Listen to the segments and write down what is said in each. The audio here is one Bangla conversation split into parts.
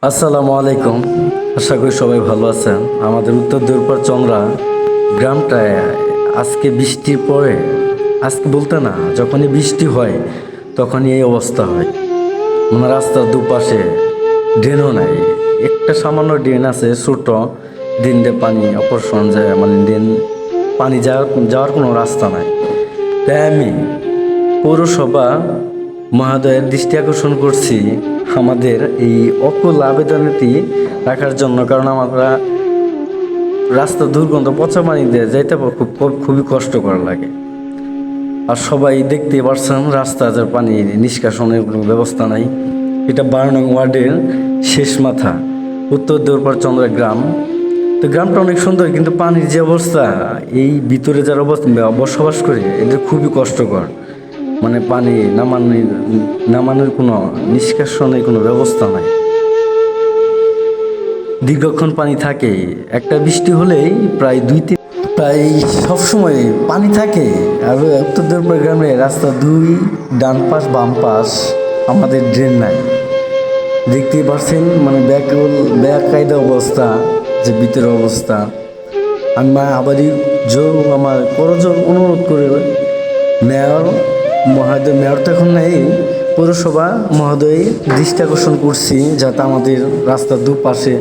আসসালামু আলাইকুম। আশা করি সবাই ভালো আছেন। আমাদের উত্তর দিনাজপুর চন্দ্রা গ্রামটায় আজকে বৃষ্টির পরে, আজকে বলতে না, যখনই বৃষ্টি হয় তখনই এই অবস্থা হয়। মানে রাস্তার দুপাশে ড্রেনও নাই, একটা সামান্য ড্রেন আছে ছোট, ড্রেন দিয়ে পানি অপসারণ যায়, মানে ড্রেন পানি যাওয়ার কোনো রাস্তা নাই। তাই আমি পৌরসভা মহোদয়ের দৃষ্টি আকর্ষণ করছি আমাদের এই অকুল আবেদনটি রাখার জন্য, কারণ আমরা রাস্তা দুর্গন্ধ পচা পানি দিয়ে যাইতে খুবই কষ্টকর লাগে। আর সবাই দেখতে পারছেন রাস্তার পানি নিষ্কাশনের কোনো ব্যবস্থা নাই। এটা 12 নং ওয়ার্ডের শেষ মাথা, উত্তর দেওরপাড় চন্দ্রা গ্রাম। তো গ্রামটা অনেক সুন্দর, কিন্তু পানির যে অবস্থা, এই ভিতরে যারা বসবাস করে এদের খুবই কষ্টকর। মানে পানি নামানোর কোনো নিষ্কাশনের কোনো ব্যবস্থা নাই। দীর্ঘক্ষণ পানি থাকে, একটা বৃষ্টি হলেই প্রায় সবসময় পানি থাকে। আর উত্তর দিনাজপুর গ্রামে রাস্তা দুই, ডান পাশ বাম পাশ আমাদের ড্রেন নাই। দেখতেই পারছেন, মানে বেকায়দা অবস্থা, যে ভিতরের অবস্থা। আমি আবারই আমার করজোর অনুরোধ করে মেয়র তো এখন নেই, পৌরসভা মহোদয় দৃষ্টি আকর্ষণ করছি যাতে আমাদের রাস্তার দুপাশে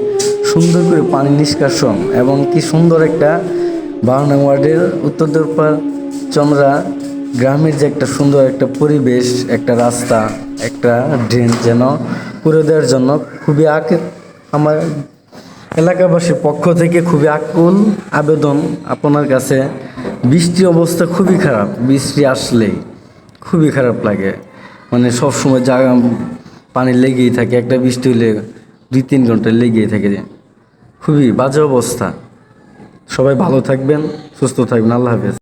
সুন্দর করে পানি নিষ্কাশন এবং কি সুন্দর একটা 12 নং ওয়ার্ডের উত্তর দিনাজপুর চন্দ্রা গ্রামের যে একটা সুন্দর একটা পরিবেশ, একটা রাস্তা, একটা ড্রেন যেন করে দেওয়ার জন্য খুবই আমার এলাকাবাসীর পক্ষ থেকে খুবই আকুল আবেদন আপনার কাছে। বৃষ্টির অবস্থা খুবই খারাপ, বৃষ্টি আসলেই খুবই খারাপ লাগে। মানে সবসময় পানি লেগেই থাকে, একটা বৃষ্টি হলে 2-3 ঘন্টা লেগেই থাকে, খুবই বাজে অবস্থা। সবাই ভালো থাকবেন, সুস্থ থাকবেন, আল্লাহ হাফেজ।